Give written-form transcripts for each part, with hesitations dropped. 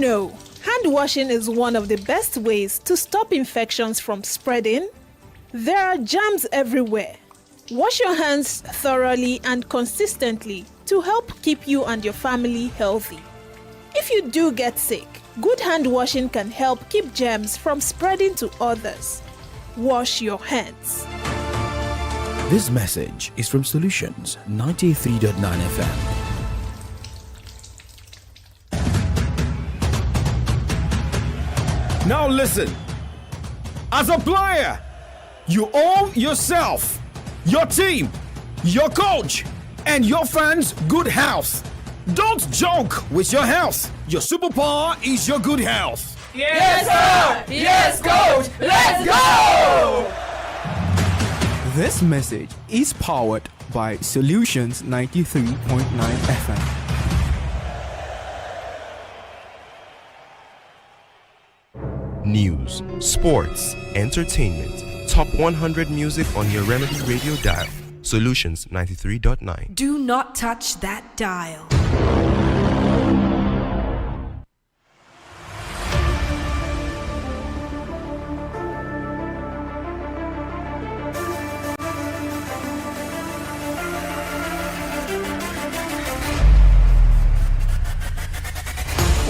know hand washing is one of the best ways to stop infections from spreading? There are germs everywhere. Wash your hands thoroughly and consistently to help keep you and your family healthy. If you do get sick, good hand washing can help keep germs from spreading to others. Wash your hands. This message is from Solutions 93.9 FM. Now listen, as a player, you owe yourself, your team, your coach, and your fans good health. Don't joke with your health. Your superpower is your good health. Yes, sir! Yes, coach! Let's go! This message is powered by Solutions 93.9 FM. News, sports, entertainment, top 100 music on your Remedy Radio dial. Solutions 93.9. Do not touch that dial.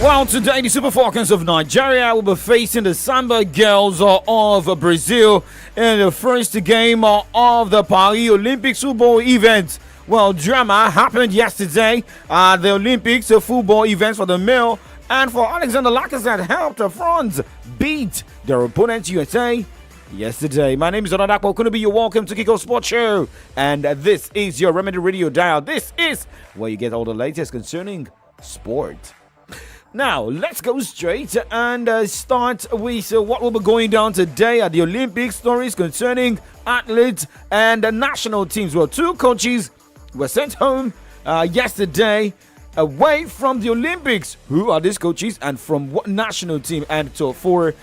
Well, today the Super Falcons of Nigeria will be facing the Samba Girls of Brazil in the first game of the Paris Olympics football event. Well, drama happened yesterday at the Olympics football events for the male, and for Alexander Lacazette helped France beat their opponent USA yesterday. My name is Onadapo Kunubi. You're welcome to Kiko Sports Show, and this is your Remedy Radio dial. This is where you get all the latest concerning sport. Now, let's go straight and start with what will be going down today at the Olympic stories concerning athletes and national teams. Well, two coaches were sent home yesterday away from the Olympics. Who are these coaches and from what national team? And so for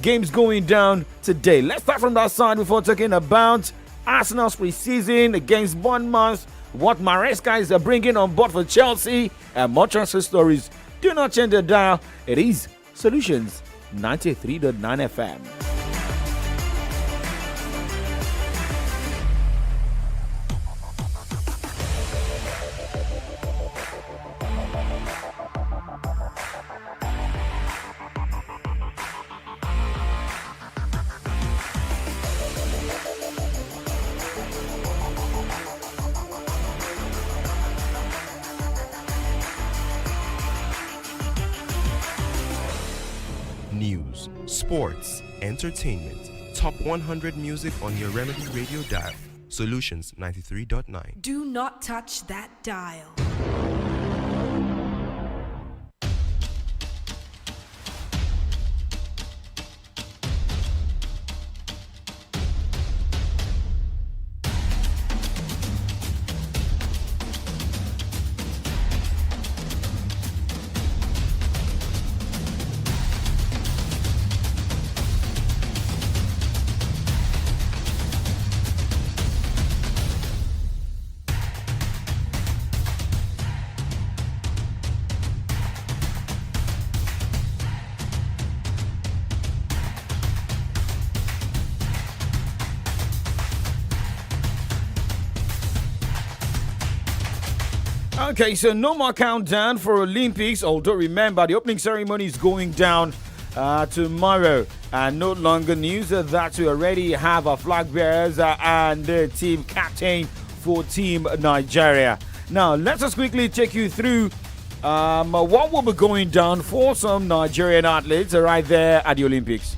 games going down today. Let's start from that side before talking about Arsenal's preseason against Bournemouth, what Maresca is bringing on board for Chelsea, and more transfer stories. Do not change the dial. It is Solutions 93.9 FM. News, sports, entertainment, top 100 music on your Remedy Radio dial. Solutions 93.9. Do not touch that dial. Okay, so no more countdown for Olympics, although remember the opening ceremony is going down tomorrow. And no longer news that we already have our flag bearers and the team captain for Team Nigeria. Now, let us quickly take you through what will be going down for some Nigerian athletes right there at the Olympics.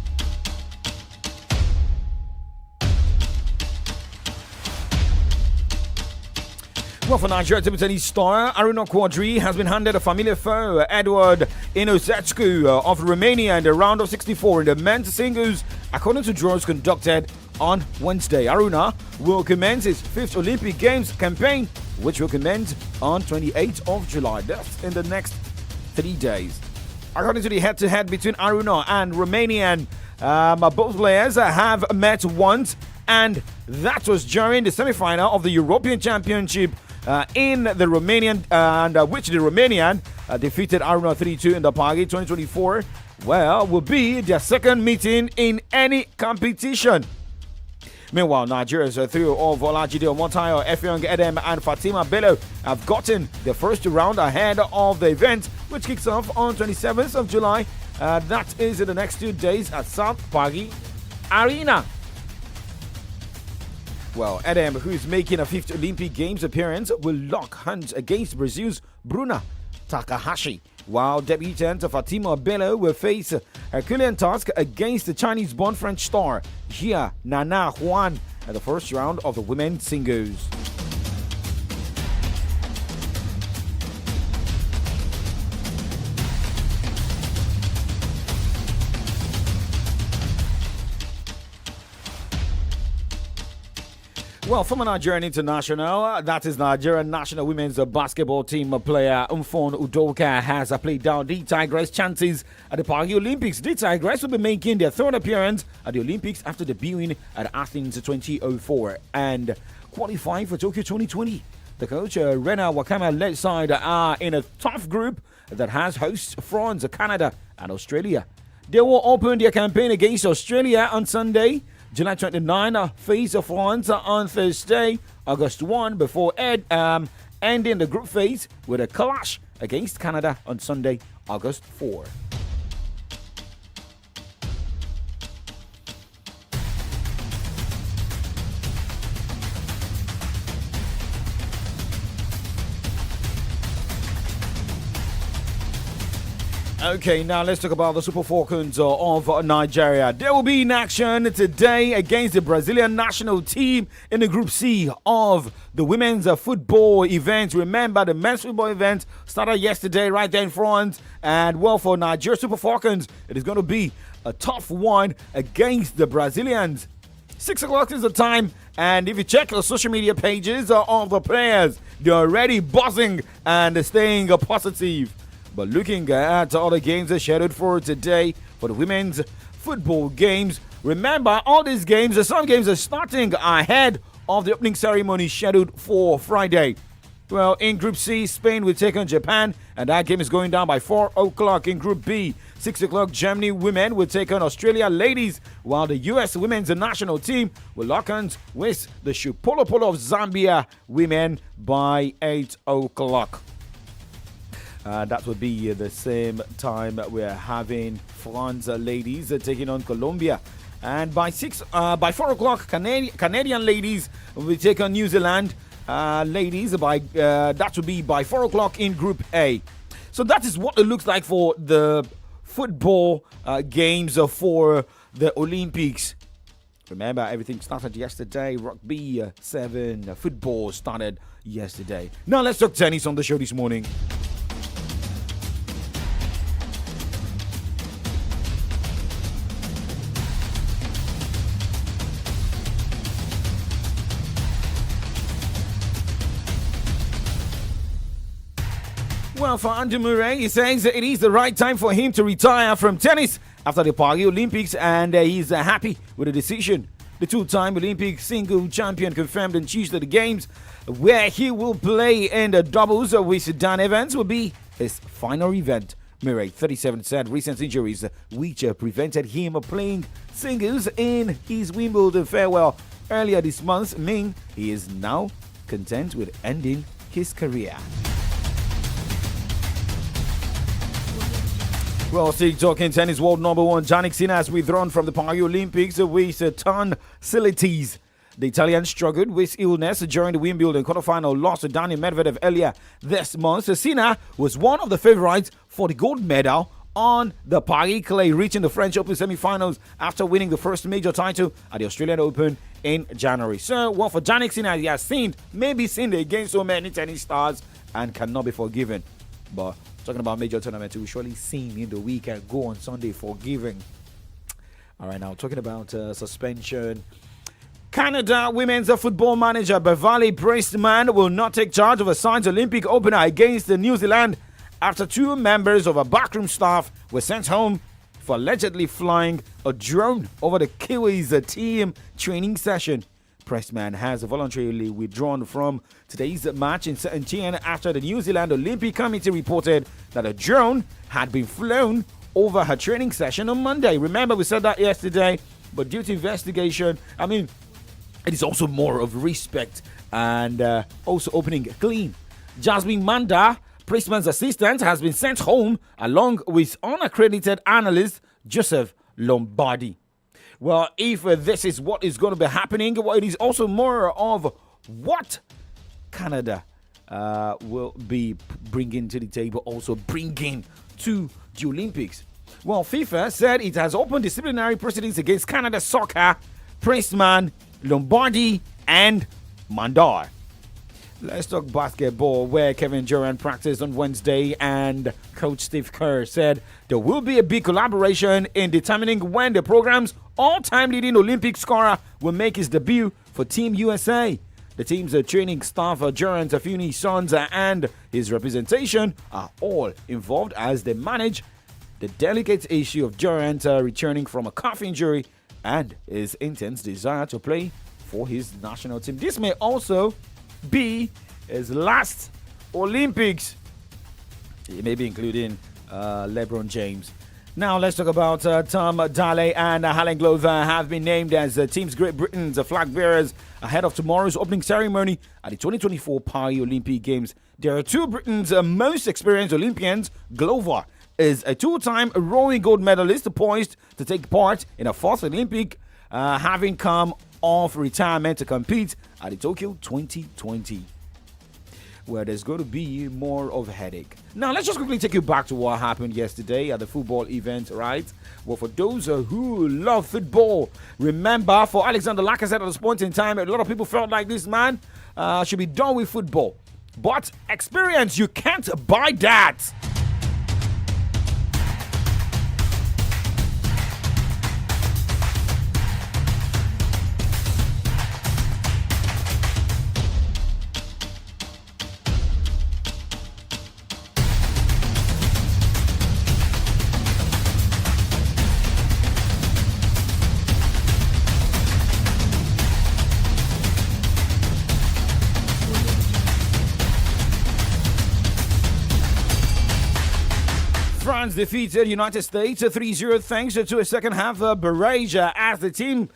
Well, for Nigeria table tennis star Aruna Quadri has been handed a familiar foe, Edward Inosescu of Romania, in the round of 64 in the men's singles, according to draws conducted on Wednesday. Aruna will commence his 5th Olympic Games campaign, which will commence on 28th of July. That's in the next 3 days. According to the head-to-head between Aruna and Romanian, both players have met once, and that was during the semi-final of the European Championship in the Romanian, and which the Romanian defeated Aruna 3-2 in the Pagi 2024. Well, will be their second meeting in any competition. Meanwhile, Nigeria's trio of Olajide Omotayo, Effiong Edem, and Fatima Bello have gotten the first round ahead of the event, which kicks off on 27th of July. That is in the next 2 days at South Pagi Arena. Well, Edem, who is making a 5th Olympic Games appearance, will lock hands against Brazil's Bruna Takahashi, while debutant Fatima Bello will face a Herculean task against the Chinese-born French star Jia Nana Huan at the first round of the women's singles. Well, former Nigerian international, that is Nigerian national women's basketball team player Mfon Udoka has played down the Tigress' chances at the Paris Olympics. The Tigress will be making their third appearance at the Olympics after debuting at Athens 2004 and qualifying for Tokyo 2020. The coach, Rena Wakama-led side, are in a tough group that has hosts France, Canada, and Australia. They will open their campaign against Australia on Sunday, July 29, face of France on Thursday, August 1, before ending the group phase with a clash against Canada on Sunday, August 4. Okay, now let's talk about the Super Falcons of Nigeria. They will be in action today against the Brazilian national team in the Group C of the women's football event. Remember, the men's football event started yesterday right there in France. And well, for Nigeria Super Falcons, it is going to be a tough one against the Brazilians. 6 o'clock is the time. And if you check the social media pages of the players, they're already buzzing and staying positive. But looking at all the games scheduled for today for the women's football games, remember all these games, some games are starting ahead of the opening ceremony scheduled for Friday. Well, in Group C, Spain will take on Japan, and that game is going down by 4 o'clock. In Group B, 6 o'clock, Germany women will take on Australia ladies, while the U.S. women's national team will lock hands with the Shupolo of Zambia women by 8 o'clock. That would be the same time we're having France ladies taking on Colombia. And by 4 o'clock, Canadian ladies will take on New Zealand ladies. That will be by 4 o'clock in Group A. So that is what it looks like for the football games for the Olympics. Remember, everything started yesterday. Rugby 7, football started yesterday. Now let's talk tennis on the show this morning. Well, for Andy Murray, he says it is the right time for him to retire from tennis after the Paris Olympics, and he's happy with the decision. The two-time Olympic single champion confirmed on Tuesday the games where he will play in the doubles with Dan Evans will be his final event. Murray, 37, said recent injuries which prevented him playing singles in his Wimbledon farewell earlier this month mean he is now content with ending his career. Well, still talking tennis, world number one Jannik Sinner has withdrawn from the Paris Olympics with tonsillitis. The Italian struggled with illness during the Wimbledon quarterfinal loss to Daniil Medvedev earlier this month. Sinner was one of the favorites for the gold medal on the Paris clay, reaching the French Open semi-finals after winning the first major title at the Australian Open in January. So, well, for Jannik Sinner, he has sinned against so many tennis stars and cannot be forgiven. But talking about major tournament, we surely sin in the week and go on Sunday forgiving. All right, now talking about suspension. Canada women's football manager Beverly Priestman will not take charge of a signed Olympic opener against New Zealand after 2 members of a backroom staff were sent home for allegedly flying a drone over the Kiwis team training session. Pressman has voluntarily withdrawn from today's match in St. after the New Zealand Olympic Committee reported that a drone had been flown over her training session on Monday. Remember, we said that yesterday, but due to investigation, it is also more of respect and also opening clean. Jasmine Manda, Pressman's assistant, has been sent home along with unaccredited analyst Joseph Lombardi. Well, if this is what is going to be happening, well, it is also more of what Canada will be bringing to the table, also bringing to the Olympics. Well, FIFA said it has opened disciplinary proceedings against Canada Soccer, Pressman, Lombardi, and Mandar. Let's talk basketball, where Kevin Durant practiced on Wednesday, and Coach Steve Kerr said there will be a big collaboration in determining when the program's all-time leading Olympic scorer will make his debut for Team USA. The team's training staff, Durant, Afuni, Sons, and his representation are all involved as they manage the delicate issue of Durant returning from a calf injury and his intense desire to play for his national team. This may also be his last Olympics, maybe including LeBron James. Now let's talk about Tom Daley and Helen Glover have been named as Teams Great Britain's flag bearers ahead of tomorrow's opening ceremony at the 2024 Paris Olympic Games. There are two Britain's most experienced Olympians. Glover is a two-time rowing gold medalist poised to take part in a fourth Olympic, having come off retirement to compete at the Tokyo 2020, where there's going to be more of a headache. Now, let's just quickly take you back to what happened yesterday at the football event, right? Well, for those who love football, remember, for Alexander Lacazette at this point in time, a lot of people felt like this man should be done with football. But experience, you can't buy that. France defeated United States 3-0 thanks to a second half barrage as the team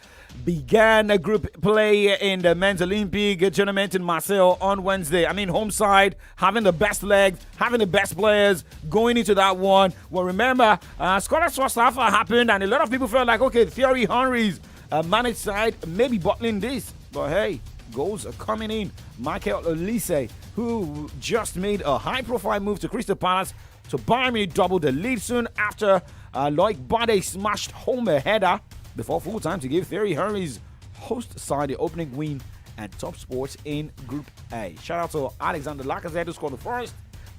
began a group play in the men's Olympic tournament in Marseille on Wednesday. Home side, having the best legs, having the best players going into that one. Well, remember, Scotland's first half happened and a lot of people felt like, okay, Thierry Henry's managed side may be bottling this. But hey, goals are coming in. Michael Olise, who just made a high-profile move to Crystal Palace, so Bayern Munich doubled the lead soon after Loic Bade smashed home a header before full time to give Thierry Henry's host side the opening win at Top Sports in Group A. Shout out to Alexander Lacazette, who scored the first,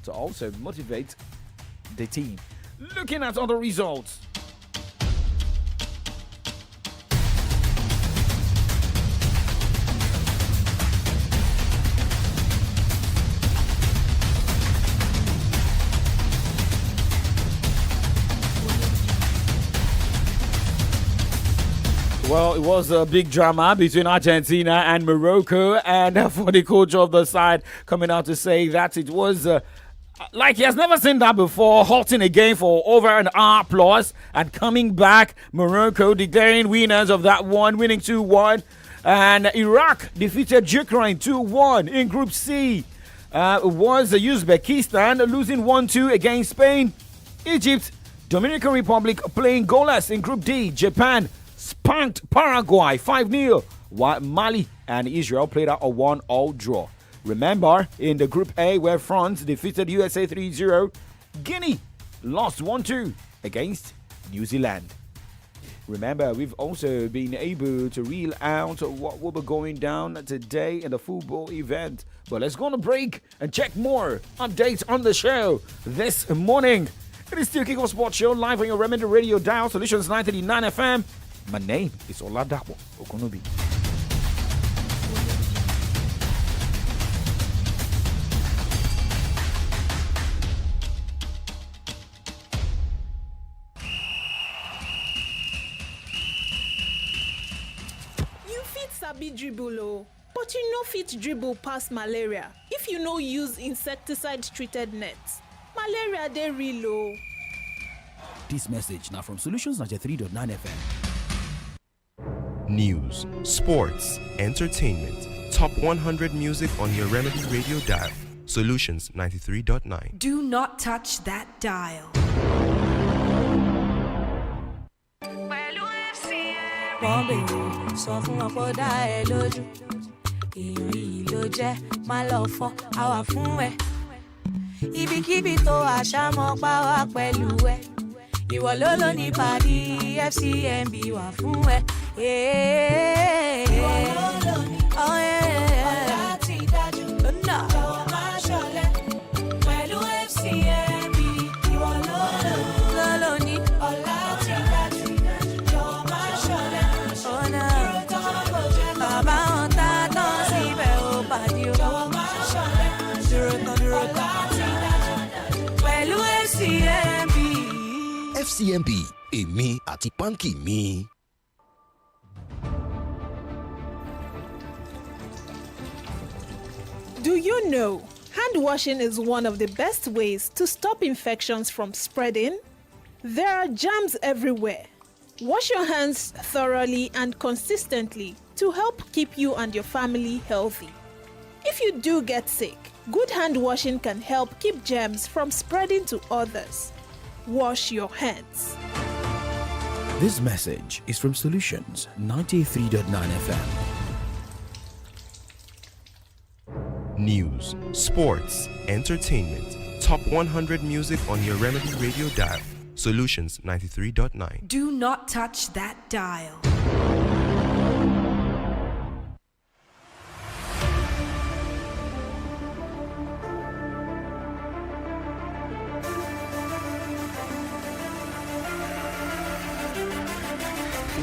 to also motivate the team. Looking at other results. Well, it was a big drama between Argentina and Morocco, and for the coach of the side coming out to say that it was like he has never seen that before, halting a game for over an hour plus and coming back, Morocco declaring winners of that one, winning 2-1, and Iraq defeated Ukraine 2-1 in Group C. It was Uzbekistan losing 1-2 against Spain. Egypt, Dominican Republic playing goalless in Group D. Japan spanked Paraguay 5-0, while Mali and Israel played out a 1-1 draw. Remember, in the Group A, where France defeated USA 3-0, Guinea lost 1-2 against New Zealand. Remember, we've also been able to reel out what will be going down today in the football event. But let's go on a break and check more updates on the show this morning. It is still Kickoff Sports Show live on your Remedy Radio dial, Solutions 939 FM. My name is Oladapo Okonobi. sabi dribble o, but you no fit dribble pass malaria if you no use insecticide treated nets. Malaria dey real o. This message now from Solutions 93.9 FM. News, sports, entertainment. Top 100 music on your Remedy Radio dial. Solutions 93.9. Do not touch that dial. Sọ fún wọn kó dá ẹ lójú, èèyàn yìí ló jẹ́ má lọ fọ́ àwa fún ẹ. Ibikíbi tó àṣà mọ́ pa wá pẹ̀lú ẹ. Ìwọ ló ló ní pàdé FCMB wà fún ẹ. Ìwọ ló ló ní ọ̀la ti dájú. Jọ̀wọ́ má ṣọ̀lẹ pẹ̀lú FCMB. Ìwọ ló ló ní ọ̀la ti dájú. Jọ̀wọ́ má ṣọ̀lẹ. Dúró tán kò jẹ́ bàbá wọn tá tán síbẹ̀ ó pàdé o. Jọ̀wọ́ má ṣọ̀lẹ. Dúró tán ọ̀la ti dájú. Pẹ̀lú FCMB. FCMB, èmi àti pánkì mi. Do you know hand washing is one of the best ways to stop infections from spreading? There are germs everywhere. Wash your hands thoroughly and consistently to help keep you and your family healthy. If you do get sick, good hand washing can help keep germs from spreading to others. Wash your hands. This message is from Solutions 93.9 FM. News, sports, entertainment. Top 100 music on your Remedy Radio dial. Solutions 93.9. Do not touch that dial.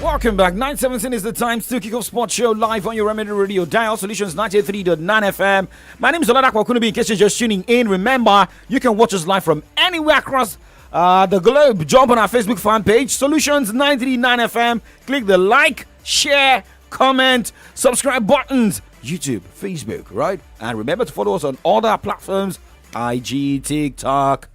Welcome back. 9:17 is the time to kick off Sports Show live on your Remedy Radio dial. Solutions 93.9 FM. My name is Oladapo Kunubi. In case you're just tuning in, remember you can watch us live from anywhere across the globe. Jump on our Facebook fan page, Solutions 939 FM. Click the like, share, comment, subscribe buttons. YouTube, Facebook, right? And remember to follow us on all our platforms, IG, TikTok.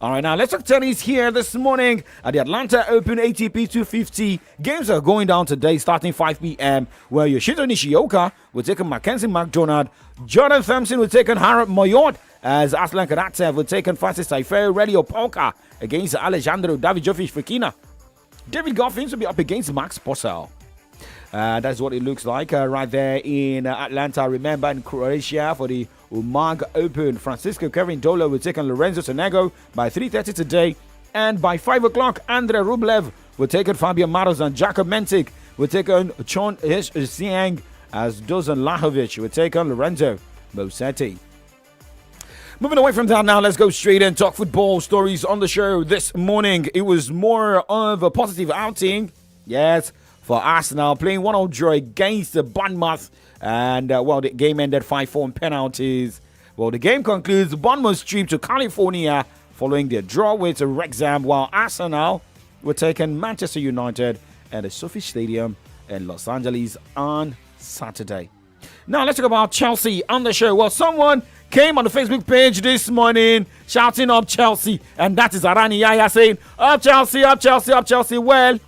All right, now let's talk tennis here this morning at the Atlanta Open ATP 250. Games are going down today starting 5 p.m. where Yoshito Nishioka will take on Mackenzie McDonald. Jordan Thompson will take on Harald Moyot as Aslan Karatsev will take on Francis Taifeo Radio Polka against Alejandro Davidovic Fokina. David Goffins will be up against Max Purcell. That's what it looks like right there in Atlanta. Remember, in Croatia for the Umag Open, Francisco Kevin Dolo will take on Lorenzo Sonego by 3:30 today. And by 5 o'clock, Andrei Rublev will take on Fabian Maros, and Jakob Mentik will take on Chon Siang as Dozan Lajovic will take on Lorenzo Musetti. Moving away from that now, let's go straight and talk football stories on the show this morning. It was more of a positive outing. Yes, for Arsenal, playing 1-0 draw against the Bournemouth. And, the game ended 5-4 in penalties. Well, the game concludes Bournemouth's trip to California following their draw with Wrexham, while Arsenal were taking Manchester United at the Sophie Stadium in Los Angeles on Saturday. Now, let's talk about Chelsea on the show. Well, someone came on the Facebook page this morning shouting up Chelsea, and that is Arani Yaya saying, up Chelsea, up Chelsea, up Chelsea. Well,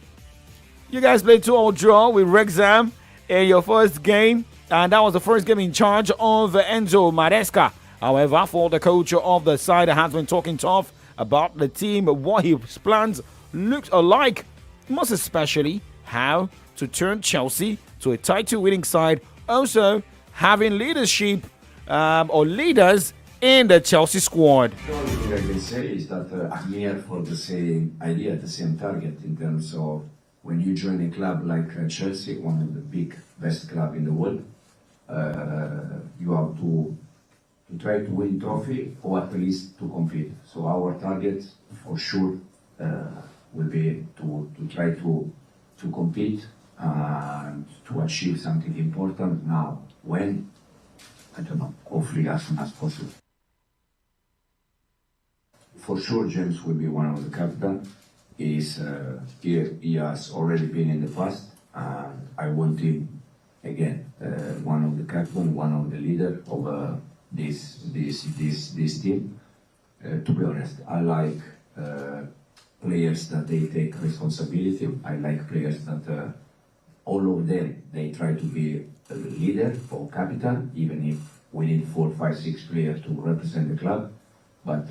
you guys played 2-0 draw with Wrexham in your first game, and that was the first game in charge of Enzo Maresca. However, for the coach of the side has been talking tough about the team, what his plans look like, most especially how to turn Chelsea to a title-winning side, also having leadership or leaders in the Chelsea squad. The only thing I can say is that I'm here for the same idea, the same target in terms of when you join a club like Chelsea, one of the best club in the world, you have to try to win trophy or at least to compete. So our target for sure will be to try to compete and to achieve something important now. When? I don't know, hopefully as soon as possible. For sure James will be one of the captain. He has already been in the past, and I want him again, one of the captain, one of the leader of this team. To be honest, I like players that they take responsibility. I like players that all of them, they try to be a leader or captain, even if we need 4, 5, 6 players to represent the club. But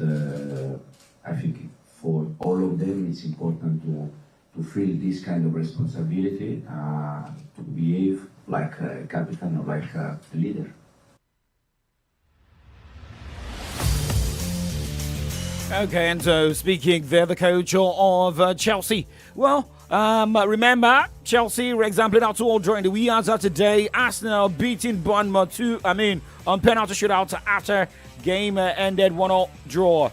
I think for all of them, it's important to feel this kind of responsibility, to behave like a captain or like a leader. Okay, and so speaking there, the coach of Chelsea. Well, remember, Chelsea were exemplary out to all during the wee hours of today. Arsenal beating Bournemouth on penalty shootout after game ended 1-0 draw.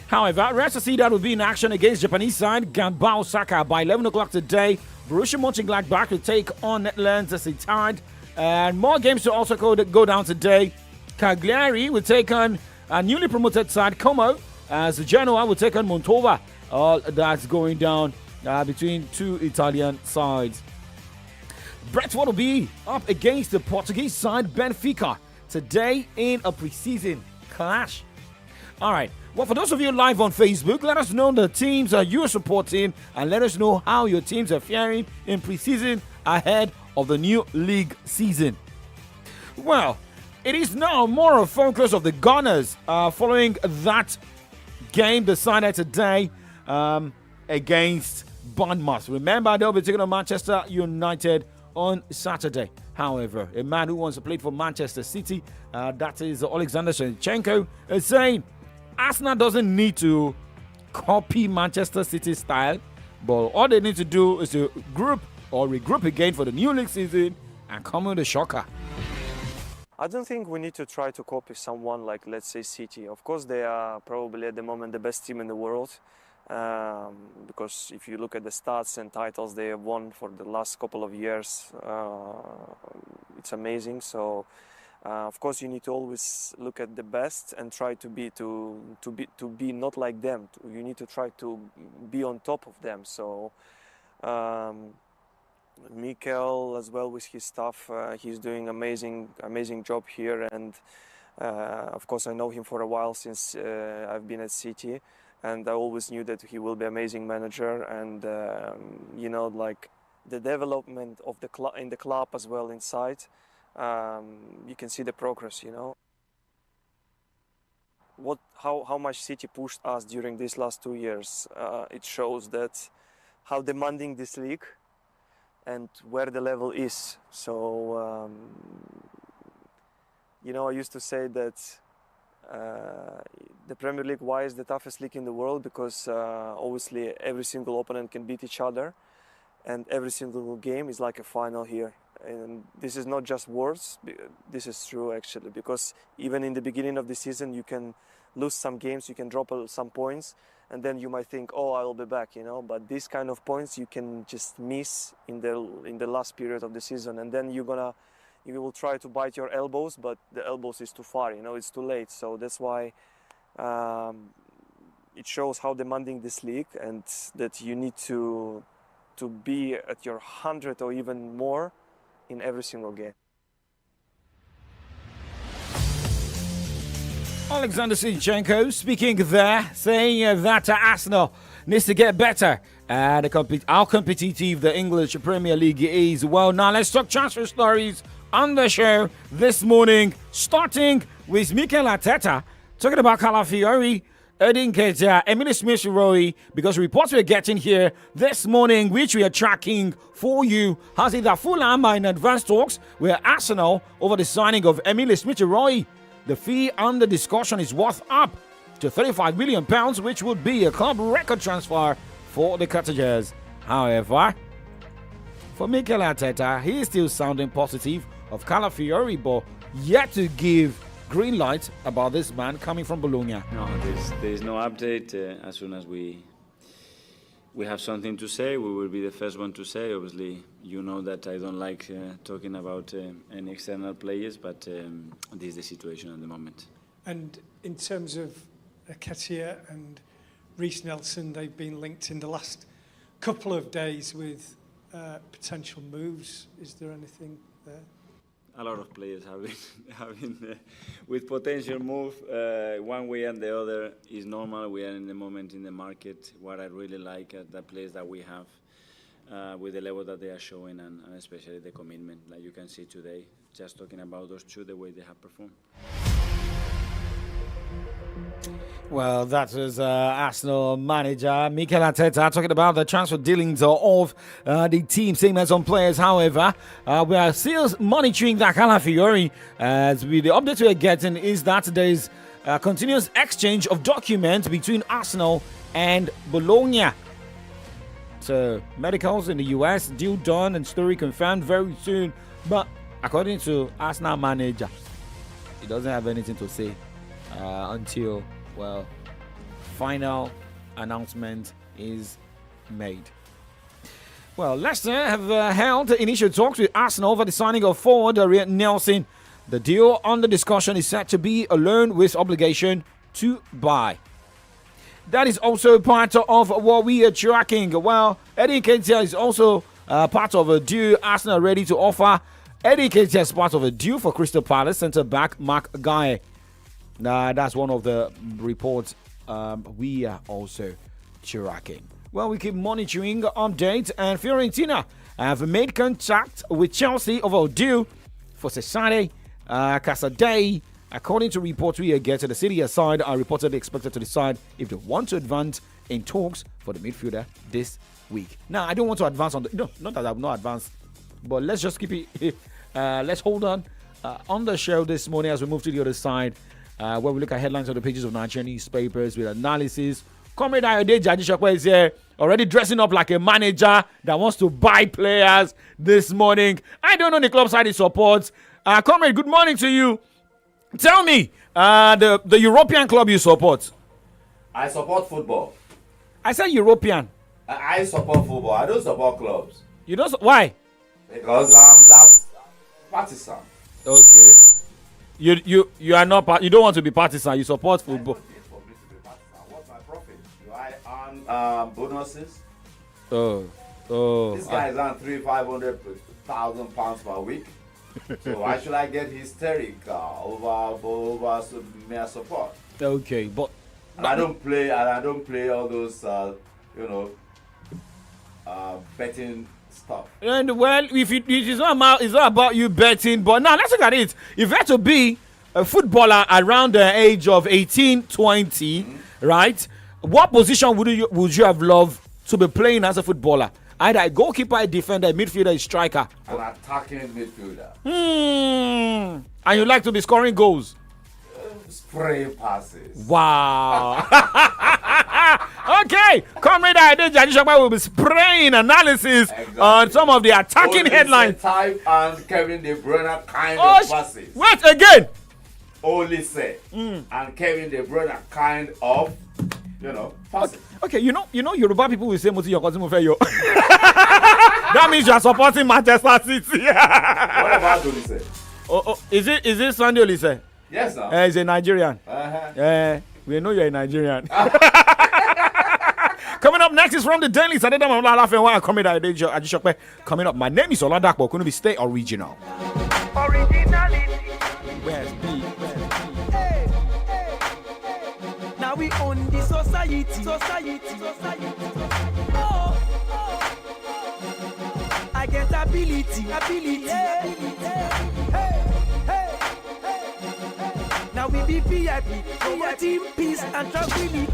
However, rest to see that will be in action against Japanese side Gambao Osaka by 11 o'clock today. Borussia Mönchengladbach will take on Netherlands as a tied. And more games to also go down today. Cagliari will take on a newly promoted side Como, as Genoa will take on Montova. All that's going down between two Italian sides. Brentford will be up against the Portuguese side Benfica today in a preseason clash. All right. Well, for those of you live on Facebook, let us know the teams you are supporting and let us know how your teams are faring in preseason ahead of the new league season. Well, it is now more a focus of the Gunners following that game decided today against Bournemouth. Remember, they'll be taking on Manchester United on Saturday. However, a man who wants to play for Manchester City, that is Alexander Zinchenko, is saying Arsenal doesn't need to copy Manchester City's style, but all they need to do is to regroup again for the new league season and come with a shocker. I don't think we need to try to copy someone like, let's say, City. Of course, they are probably at the moment the best team in the world, because if you look at the stats and titles they have won for the last couple of years, it's amazing. So, of course, you need to always look at the best and try to be not like them. You need to try to be on top of them. So. Mikel as well with his staff, he's doing amazing job here, and of course I know him for a while since I've been at City, and I always knew that he will be an amazing manager, and like the development of the in the club as well inside, you can see the progress. How much City pushed us during these last 2 years. It shows that how demanding this league and where the level is. So, I used to say that the Premier League, why is the toughest league in the world? Because obviously every single opponent can beat each other, and every single game is like a final here. And this is not just words, this is true actually, because even in the beginning of the season you can lose some games, you can drop some points, and then you might think, oh, I will be back, but these kind of points you can just miss in the last period of the season, and then you will try to bite your elbows, but the elbows is too far, it's too late. So that's why it shows how demanding this league, and that you need to be at your 100 or even more in every single game. Alexander Zinchenko speaking there, saying that Arsenal needs to get better. How competitive the English Premier League is. Well, now let's talk transfer stories on the show this morning, starting with Mikel Arteta, talking about Calafiori, Edin Ketia, Emile Smith-Rowe, because reports we're getting here this morning, which we are tracking for you, has it that Fulham are in advanced talks with Arsenal over the signing of Emile Smith-Rowe. The fee under discussion is worth up to £35 million, which would be a club record transfer for the Cottagers. However, for Mikel Arteta, he is still sounding positive of Calafiori, but yet to give green light about this man coming from Bologna. No, there's no update. As soon as we have something to say, we will be the first one to say. Obviously, you know that I don't like talking about any external players, but this is the situation at the moment. And in terms of Ketia and Reece Nelson, they've been linked in the last couple of days with potential moves. Is there anything there? a lot of players have been with potential move one way and the other is normal. We are in the moment in the market. What I really like at the players that we have with the level that they are showing and especially the commitment like you can see today. Just talking about those two, the way they have performed. Well, that was Arsenal manager Mikel Arteta talking about the transfer dealings of the team, same as on players. However, we are still monitoring that Calafiori. As the update we are getting is that there is a continuous exchange of documents between Arsenal and Bologna. So, medicals in the US, deal done and story confirmed very soon. But according to Arsenal manager, he doesn't have anything to say until, well, final announcement is made. Well, Leicester have held initial talks with Arsenal over the signing of forward Nelson. The deal under discussion is set to be a loan with obligation to buy. That is also part of what we are tracking. Well, Eddie Nketiah is also part of a deal Arsenal ready to offer. Eddie Nketiah is part of a deal for Crystal Palace centre-back Mark Guy. That's one of the reports we are also tracking. Well, we keep monitoring updates, and Fiorentina have made contact with Chelsea over a deal for Cesare Casadei. According to reports we are getting, the City side are reportedly expected to decide if they want to advance in talks for the midfielder this week. Now, I don't want to advance on the... No, not that I've not advanced, but let's just keep it... let's hold on the show this morning as we move to the other side, where we look at headlines on the pages of Nigerian newspapers with analysis. Comrade AYODEJI AJISOPE is here, already dressing up like a manager that wants to buy players this morning. I don't know the club side he supports. Comrade, good morning to you. Tell me, the European club you support. I support football. I said European. I support football. I don't support clubs. You don't? Why? Because I'm that partisan. Okay. You are not. You don't want to be partisan. You support football. What's my profit? Do I earn bonuses? Oh. This guy is on £500,000 per week. So why should I get hysteric over mere support? Okay, but and I don't play all those betting stuff. And well, if it's not about you betting, but now let's look at it. If you had to be a footballer around the age of 18, 20, right? What position would you have loved to be playing as a footballer? Either a goalkeeper, a defender, a midfielder, a striker. An attacking midfielder. And you like to be scoring goals? Spray passes. Wow. Okay. Comrade AYODEJI AJISOPE will be spraying analysis on some of the attacking headlines. Type and Kevin De Bruyne kind of passes. Wait, again. Olise and Kevin De Bruyne kind of, passes. Okay, you know, Yoruba people will say Muti Yokozimufeyo. That means you are supporting Manchester City. What about Olise? Is it Sunday Olise? Yes, sir. He's a Nigerian. We know you're a Nigerian. Coming up next is from the Daily Saturday LAFENWA. Coming AYODEJI AJISOPE. Coming up, my name is Oladakbo. Going to be stay original. Where's B? Now we own the society. Oh. I get ability. Now we be VIP, team peace and tranquility.